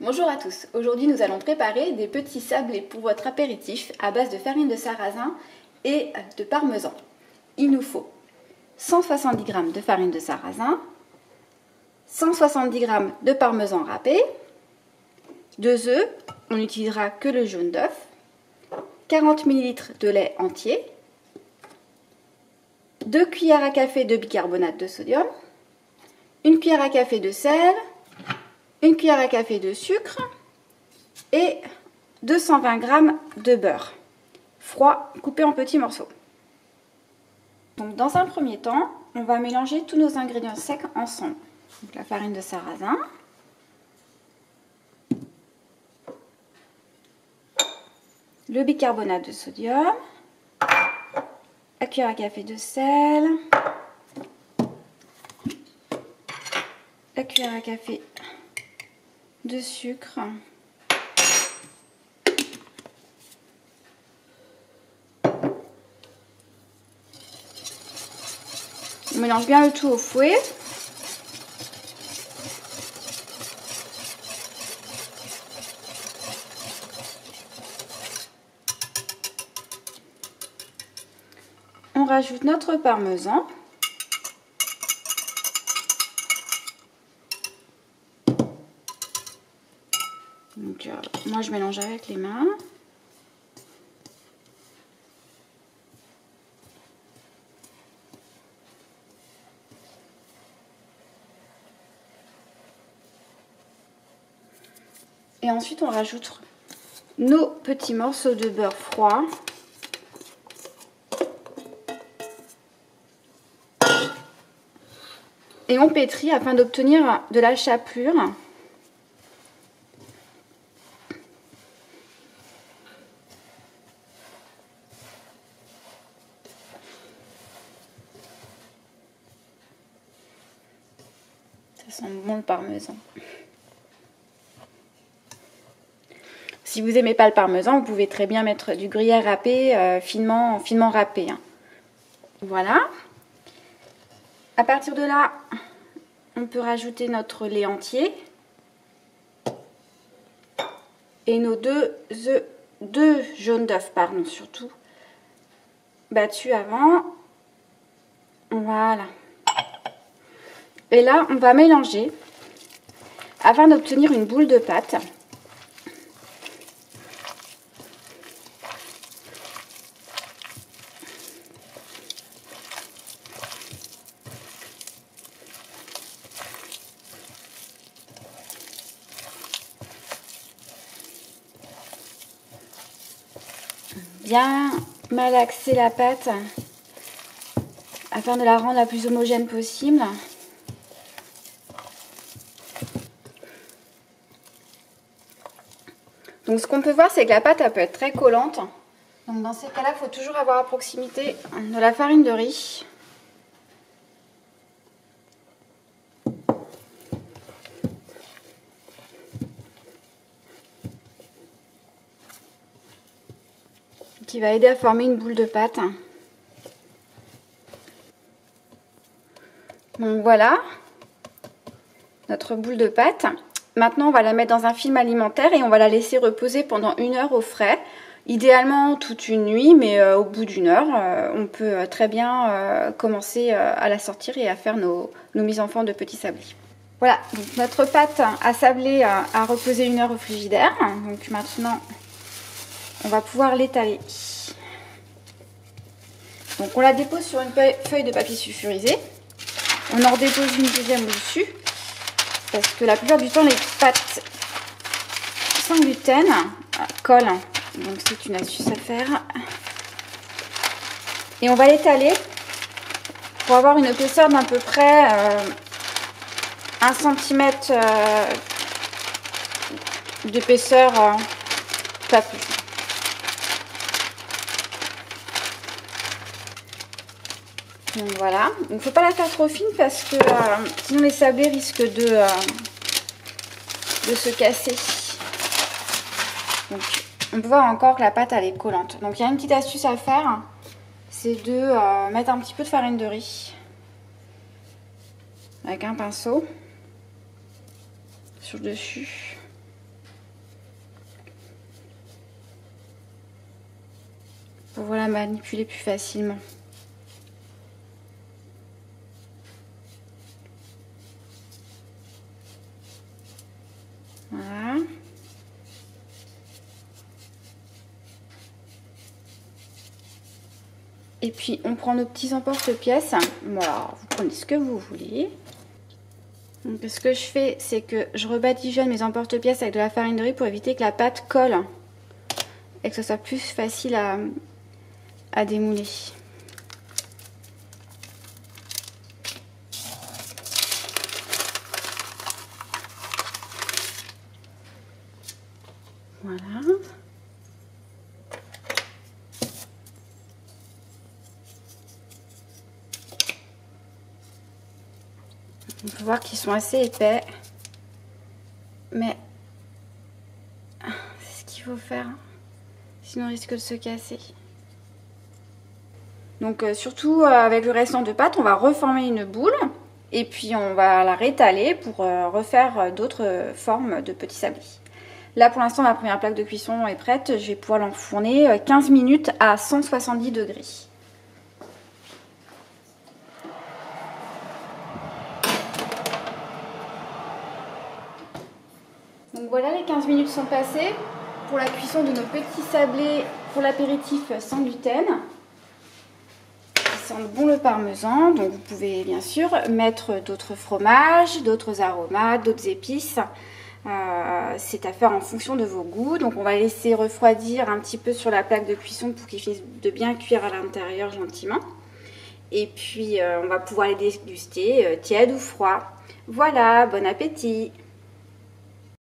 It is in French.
Bonjour à tous, aujourd'hui nous allons préparer des petits sablés pour votre apéritif à base de farine de sarrasin et de parmesan. Il nous faut 170 g de farine de sarrasin, 170 g de parmesan râpé, 2 œufs, on n'utilisera que le jaune d'œuf, 40 ml de lait entier, 2 cuillères à café de bicarbonate de sodium, 1 cuillère à café de sel, 1 cuillère à café de sucre et 220 g de beurre froid coupé en petits morceaux. Donc dans un premier temps, on va mélanger tous nos ingrédients secs ensemble. Donc la farine de sarrasin, le bicarbonate de sodium, la cuillère à café de sel, la cuillère à café de sucre, on mélange bien le tout au fouet. On rajoute notre parmesan. Donc, moi je mélange avec les mains. Et ensuite on rajoute nos petits morceaux de beurre froid. Et on pétrit afin d'obtenir de la chapelure. Ça sent bon le parmesan. Si vous n'aimez pas le parmesan, vous pouvez très bien mettre du gruyère râpé, finement râpé. Voilà. À partir de là, on peut rajouter notre lait entier et nos deux jaunes d'œufs, surtout battus avant. Voilà. Et là, on va mélanger afin d'obtenir une boule de pâte. Bien malaxer la pâte afin de la rendre la plus homogène possible. Donc ce qu'on peut voir, c'est que la pâte elle peut être très collante. Donc dans ces cas-là, il faut toujours avoir à proximité de la farine de riz. Qui va aider à former une boule de pâte. Donc voilà notre boule de pâte. Maintenant, on va la mettre dans un film alimentaire et on va la laisser reposer pendant 1 heure au frais. Idéalement toute une nuit, mais au bout d'1 heure, on peut très bien commencer à la sortir et à faire nos mises en forme de petits sablés. Voilà, donc notre pâte à sablé a reposé 1 heure au frigidaire. Donc maintenant, on va pouvoir l'étaler. Donc on la dépose sur une feuille de papier sulfurisé. On en redépose une deuxième au-dessus. Parce que la plupart du temps, les pâtes sans gluten collent. Donc c'est une astuce à faire. Et on va l'étaler pour avoir une épaisseur d'à peu près 1 cm d'épaisseur, pas plus. Donc voilà, il ne faut pas la faire trop fine parce que sinon les sablés risquent de se casser. Donc on peut voir encore que la pâte elle est collante. Donc il y a une petite astuce à faire, c'est de mettre un petit peu de farine de riz avec un pinceau sur le dessus. pour pouvoir la manipuler plus facilement. Voilà. Et puis on prend nos petits emporte-pièces. Voilà, vous prenez ce que vous voulez. Donc ce que je fais, c'est que je rebadigeonne mes emporte-pièces avec de la farine de riz pour éviter que la pâte colle et que ce soit plus facile à démouler. Voilà. On peut voir qu'ils sont assez épais, mais c'est ce qu'il faut faire, sinon on risque de se casser. Donc surtout avec le restant de pâte, on va reformer une boule et puis on va la rétaler pour refaire d'autres formes de petits sablés. Là pour l'instant ma première plaque de cuisson est prête, je vais pouvoir l'enfourner 15 minutes à 170 degrés. Donc voilà, les 15 minutes sont passées pour la cuisson de nos petits sablés pour l'apéritif sans gluten. Ils sentent bon le parmesan, donc vous pouvez bien sûr mettre d'autres fromages, d'autres aromates, d'autres épices. C'est à faire en fonction de vos goûts. Donc on va laisser refroidir un petit peu sur la plaque de cuisson pour qu'il finisse de bien cuire à l'intérieur gentiment. Et puis on va pouvoir les déguster tièdes ou froids. Voilà, bon appétit!